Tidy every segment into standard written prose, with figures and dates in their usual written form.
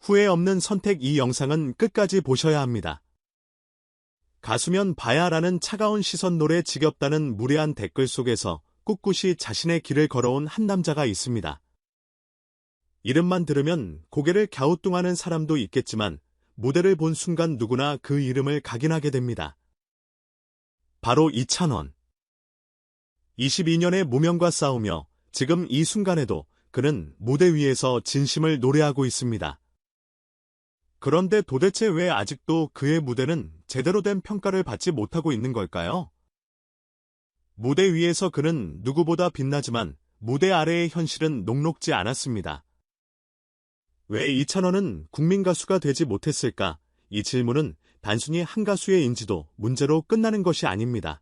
후회 없는 선택. 이 영상은 끝까지 보셔야 합니다. 가수면 봐야라는 차가운 시선. 노래 지겹다는 무례한 댓글 속에서 꿋꿋이 자신의 길을 걸어온 한 남자가 있습니다. 이름만 들으면 고개를 갸우뚱하는 사람도 있겠지만 무대를 본 순간 누구나 그 이름을 각인하게 됩니다. 바로 이찬원. 22년의 무명과 싸우며 지금 이 순간에도 그는 무대 위에서 진심을 노래하고 있습니다. 그런데 도대체 왜 아직도 그의 무대는 제대로 된 평가를 받지 못하고 있는 걸까요? 무대 위에서 그는 누구보다 빛나지만 무대 아래의 현실은 녹록지 않았습니다. 왜 이찬원은 국민 가수가 되지 못했을까? 이 질문은 단순히 한 가수의 인지도 문제로 끝나는 것이 아닙니다.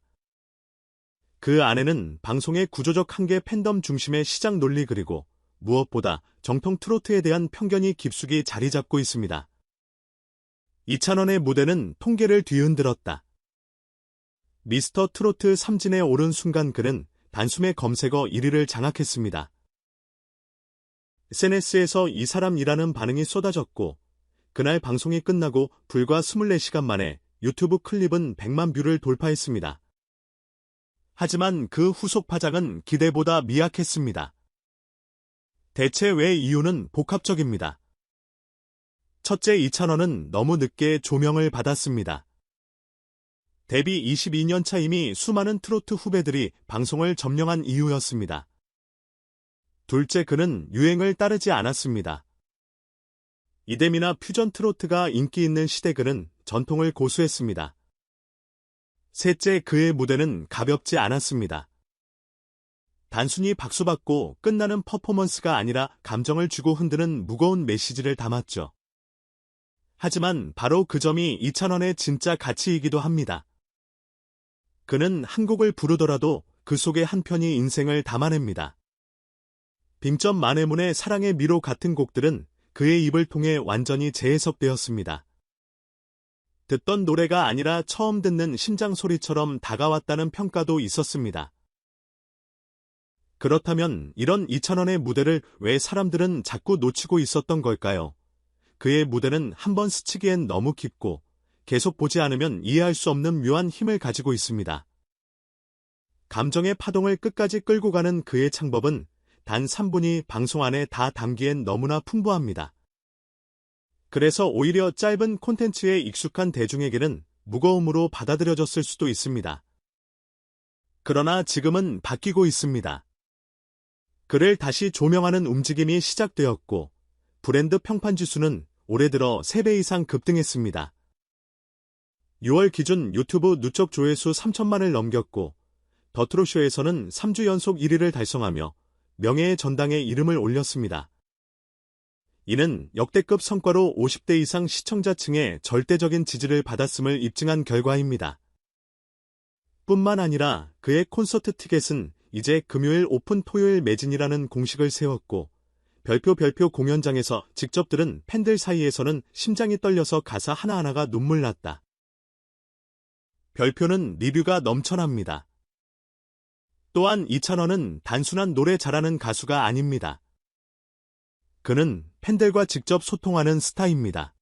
그 안에는 방송의 구조적 한계, 팬덤 중심의 시장 논리, 그리고 무엇보다 정통 트로트에 대한 편견이 깊숙이 자리 잡고 있습니다. 이찬원의 무대는 통계를 뒤흔들었다. 미스터 트로트 3진에 오른 순간 그는 단숨에 검색어 1위를 장악했습니다. SNS에서 이 사람이라는 반응이 쏟아졌고, 그날 방송이 끝나고 불과 24시간 만에 유튜브 클립은 100만 뷰를 돌파했습니다. 하지만 그 후속 파장은 기대보다 미약했습니다. 대체 왜? 이유는 복합적입니다. 첫째, 이찬원은 너무 늦게 조명을 받았습니다. 데뷔 22년 차 이미 수많은 트로트 후배들이 방송을 점령한 이유였습니다. 둘째, 그는 유행을 따르지 않았습니다. 이뎀이나 퓨전 트로트가 인기 있는 시대 그는 전통을 고수했습니다. 셋째, 그의 무대는 가볍지 않았습니다. 단순히 박수받고 끝나는 퍼포먼스가 아니라 감정을 주고 흔드는 무거운 메시지를 담았죠. 하지만 바로 그 점이 이찬원의 진짜 가치이기도 합니다. 그는 한 곡을 부르더라도 그 속에 한 편이 인생을 담아냅니다. 빙점 만해문의 사랑의 미로 같은 곡들은 그의 입을 통해 완전히 재해석되었습니다. 듣던 노래가 아니라 처음 듣는 심장 소리처럼 다가왔다는 평가도 있었습니다. 그렇다면 이런 이찬원의 무대를 왜 사람들은 자꾸 놓치고 있었던 걸까요? 그의 무대는 한번 스치기엔 너무 깊고 계속 보지 않으면 이해할 수 없는 묘한 힘을 가지고 있습니다. 감정의 파동을 끝까지 끌고 가는 그의 창법은 단 3분이 방송 안에 다 담기엔 너무나 풍부합니다. 그래서 오히려 짧은 콘텐츠에 익숙한 대중에게는 무거움으로 받아들여졌을 수도 있습니다. 그러나 지금은 바뀌고 있습니다. 그를 다시 조명하는 움직임이 시작되었고, 브랜드 평판지수는 올해 들어 3배 이상 급등했습니다. 6월 기준 유튜브 누적 조회수 3천만을 넘겼고, 더 트롯쇼에서는 3주 연속 1위를 달성하며 명예의 전당에 이름을 올렸습니다. 이는 역대급 성과로 50대 이상 시청자층의 절대적인 지지를 받았음을 입증한 결과입니다. 뿐만 아니라 그의 콘서트 티켓은 이제 금요일 오픈 토요일 매진이라는 공식을 세웠고, 별표 공연장에서 직접 들은 팬들 사이에서는 심장이 떨려서 가사 하나하나가 눈물 났다. 별표는 리뷰가 넘쳐납니다. 또한 이찬원은 단순한 노래 잘하는 가수가 아닙니다. 그는 팬들과 직접 소통하는 스타입니다.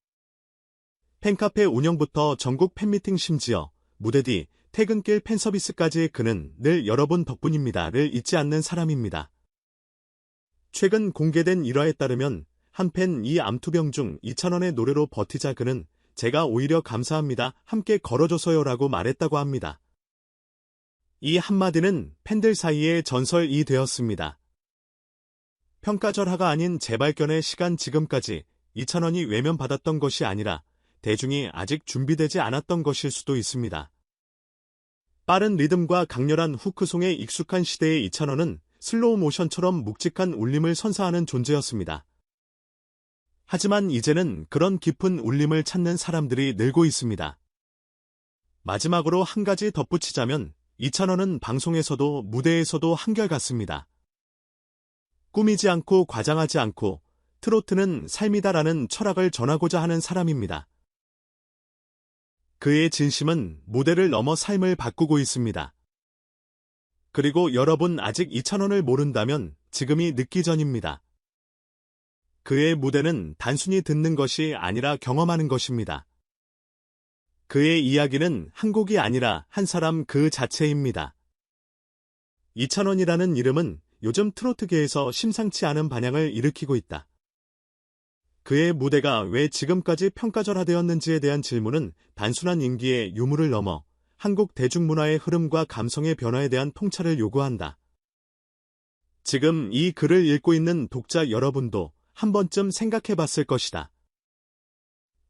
팬카페 운영부터 전국 팬미팅, 심지어 무대 뒤 퇴근길 팬서비스까지 그는 늘 여러분 덕분입니다를 잊지 않는 사람입니다. 최근 공개된 일화에 따르면 한 팬 이 암투병 중 이찬원의 노래로 버티자 그는 제가 오히려 감사합니다, 함께 걸어줘서요 라고 말했다고 합니다. 이 한마디는 팬들 사이에 전설이 되었습니다. 평가절하가 아닌 재발견의 시간, 지금까지 이찬원이 외면받았던 것이 아니라 대중이 아직 준비되지 않았던 것일 수도 있습니다. 빠른 리듬과 강렬한 후크송에 익숙한 시대의 이찬원은 슬로우 모션처럼 묵직한 울림을 선사하는 존재였습니다. 하지만 이제는 그런 깊은 울림을 찾는 사람들이 늘고 있습니다. 마지막으로 한 가지 덧붙이자면 이찬원은 방송에서도 무대에서도 한결같습니다. 꾸미지 않고 과장하지 않고 트로트는 삶이다라는 철학을 전하고자 하는 사람입니다. 그의 진심은 무대를 넘어 삶을 바꾸고 있습니다. 그리고 여러분 아직 이찬원을 모른다면 지금이 늦기 전입니다. 그의 무대는 단순히 듣는 것이 아니라 경험하는 것입니다. 그의 이야기는 한 곡이 아니라 한 사람 그 자체입니다. 이찬원이라는 이름은 요즘 트로트계에서 심상치 않은 반향을 일으키고 있다. 그의 무대가 왜 지금까지 평가절하되었는지에 대한 질문은 단순한 인기의 유무를 넘어 한국 대중문화의 흐름과 감성의 변화에 대한 통찰을 요구한다. 지금 이 글을 읽고 있는 독자 여러분도 한 번쯤 생각해 봤을 것이다.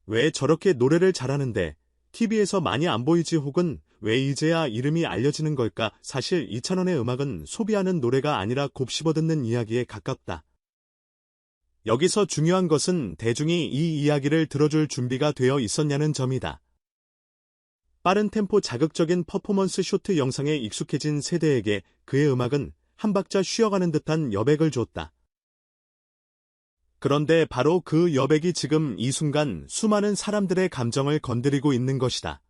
왜 저렇게 노래를 잘하는데 TV에서 많이 안 보이지, 혹은 왜 이제야 이름이 알려지는 걸까? 사실 이찬원의 음악은 소비하는 노래가 아니라 곱씹어 듣는 이야기에 가깝다. 여기서 중요한 것은 대중이 이 이야기를 들어줄 준비가 되어 있었냐는 점이다. 빠른 템포 자극적인 퍼포먼스 쇼트 영상에 익숙해진 세대에게 그의 음악은 한 박자 쉬어가는 듯한 여백을 줬다. 그런데 바로 그 여백이 지금 이 순간 수많은 사람들의 감정을 건드리고 있는 것이다.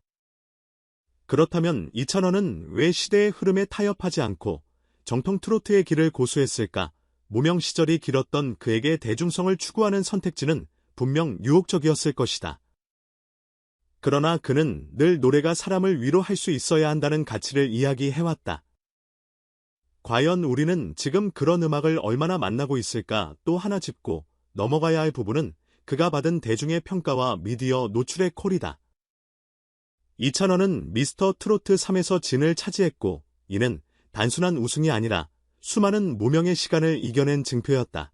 그렇다면 이찬원은 왜 시대의 흐름에 타협하지 않고 정통 트로트의 길을 고수했을까? 무명 시절이 길었던 그에게 대중성을 추구하는 선택지는 분명 유혹적이었을 것이다. 그러나 그는 늘 노래가 사람을 위로할 수 있어야 한다는 가치를 이야기해왔다. 과연 우리는 지금 그런 음악을 얼마나 만나고 있을까? 또 하나 짚고 넘어가야 할 부분은 그가 받은 대중의 평가와 미디어 노출의 콜이다. 이찬원은 미스터 트로트 3에서 진을 차지했고, 이는 단순한 우승이 아니라 수많은 무명의 시간을 이겨낸 증표였다.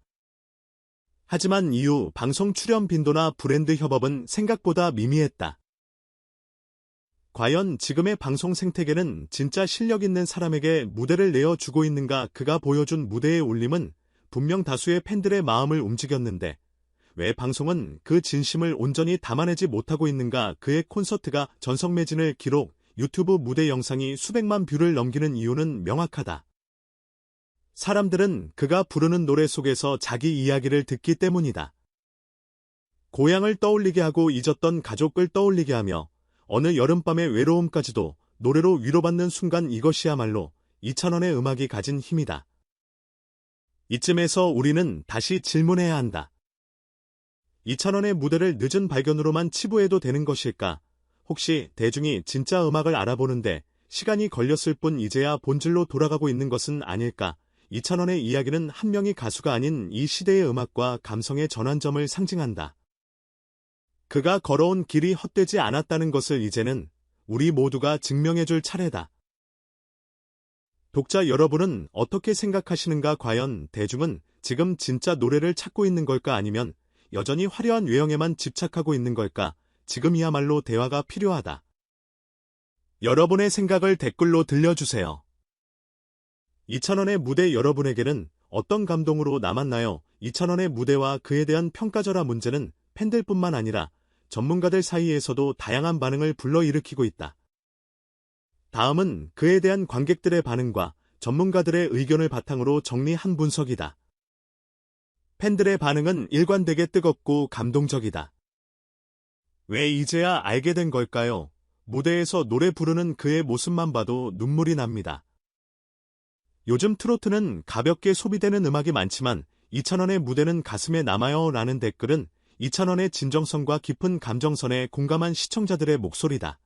하지만 이후 방송 출연 빈도나 브랜드 협업은 생각보다 미미했다. 과연 지금의 방송 생태계는 진짜 실력 있는 사람에게 무대를 내어주고 있는가? 그가 보여준 무대의 울림은 분명 다수의 팬들의 마음을 움직였는데 왜 방송은 그 진심을 온전히 담아내지 못하고 있는가? 그의 콘서트가 전성 매진을 기록, 유튜브 무대 영상이 수백만 뷰를 넘기는 이유는 명확하다. 사람들은 그가 부르는 노래 속에서 자기 이야기를 듣기 때문이다. 고향을 떠올리게 하고 잊었던 가족을 떠올리게 하며 어느 여름밤의 외로움까지도 노래로 위로받는 순간, 이것이야말로 이찬원의 음악이 가진 힘이다. 이쯤에서 우리는 다시 질문해야 한다. 이찬원의 무대를 늦은 발견으로만 치부해도 되는 것일까? 혹시 대중이 진짜 음악을 알아보는데 시간이 걸렸을 뿐 이제야 본질로 돌아가고 있는 것은 아닐까? 이찬원의 이야기는 한 명의 가수가 아닌 이 시대의 음악과 감성의 전환점을 상징한다. 그가 걸어온 길이 헛되지 않았다는 것을 이제는 우리 모두가 증명해줄 차례다. 독자 여러분은 어떻게 생각하시는가? 과연 대중은 지금 진짜 노래를 찾고 있는 걸까? 아니면 여전히 화려한 외형에만 집착하고 있는 걸까? 지금이야말로 대화가 필요하다. 여러분의 생각을 댓글로 들려주세요. 이찬원의 무대 여러분에게는 어떤 감동으로 남았나요? 이찬원의 무대와 그에 대한 평가절하 문제는 팬들뿐만 아니라 전문가들 사이에서도 다양한 반응을 불러일으키고 있다. 다음은 그에 대한 관객들의 반응과 전문가들의 의견을 바탕으로 정리한 분석이다. 팬들의 반응은 일관되게 뜨겁고 감동적이다. 왜 이제야 알게 된 걸까요? 무대에서 노래 부르는 그의 모습만 봐도 눈물이 납니다. 요즘 트로트는 가볍게 소비되는 음악이 많지만 이찬원의 무대는 가슴에 남아요 라는 댓글은 이찬원의 진정성과 깊은 감정선에 공감한 시청자들의 목소리다.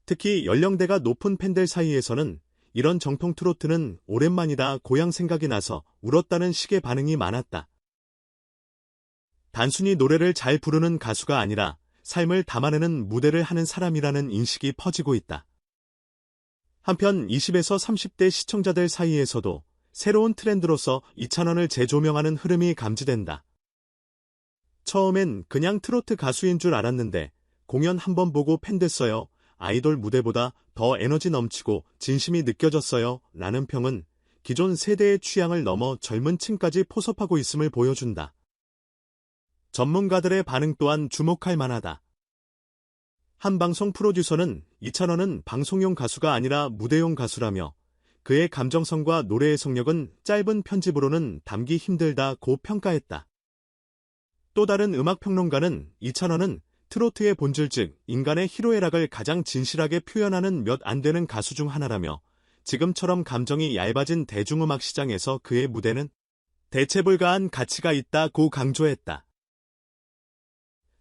특히 연령대가 높은 팬들 사이에서는 이런 정통 트로트는 오랜만이다, 고향 생각이 나서 울었다는 식의 반응이 많았다. 단순히 노래를 잘 부르는 가수가 아니라 삶을 담아내는 무대를 하는 사람이라는 인식이 퍼지고 있다. 한편 20에서 30대 시청자들 사이에서도 새로운 트렌드로서 이찬원을 재조명하는 흐름이 감지된다. 처음엔 그냥 트로트 가수인 줄 알았는데 공연 한번 보고 팬 됐어요. 아이돌 무대보다 더 에너지 넘치고 진심이 느껴졌어요. 라는 평은 기존 세대의 취향을 넘어 젊은 층까지 포섭하고 있음을 보여준다. 전문가들의 반응 또한 주목할 만하다. 한 방송 프로듀서는 이찬원은 방송용 가수가 아니라 무대용 가수라며 그의 감정성과 노래의 성력은 짧은 편집으로는 담기 힘들다고 평가했다. 또 다른 음악평론가는 이찬원은 트로트의 본질 즉 인간의 희로애락을 가장 진실하게 표현하는 몇 안 되는 가수 중 하나라며 지금처럼 감정이 얇아진 대중음악 시장에서 그의 무대는 대체불가한 가치가 있다고 강조했다.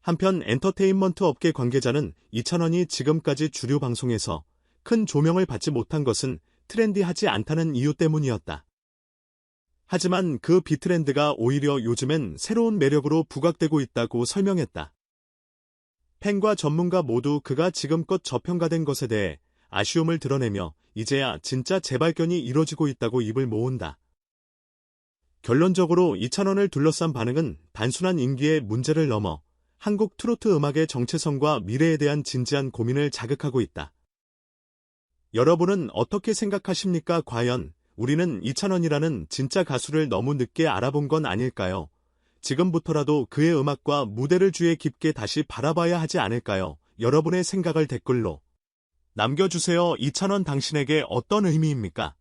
한편 엔터테인먼트 업계 관계자는 이찬원이 지금까지 주류 방송에서 큰 조명을 받지 못한 것은 트렌디하지 않다는 이유 때문이었다. 하지만 그 비트렌드가 오히려 요즘엔 새로운 매력으로 부각되고 있다고 설명했다. 팬과 전문가 모두 그가 지금껏 저평가된 것에 대해 아쉬움을 드러내며 이제야 진짜 재발견이 이뤄지고 있다고 입을 모은다. 결론적으로 이찬원을 둘러싼 반응은 단순한 인기의 문제를 넘어 한국 트로트 음악의 정체성과 미래에 대한 진지한 고민을 자극하고 있다. 여러분은 어떻게 생각하십니까? 과연 우리는 이찬원이라는 진짜 가수를 너무 늦게 알아본 건 아닐까요? 지금부터라도 그의 음악과 무대를 주의 깊게 다시 바라봐야 하지 않을까요? 여러분의 생각을 댓글로 남겨주세요. 이찬원 당신에게 어떤 의미입니까?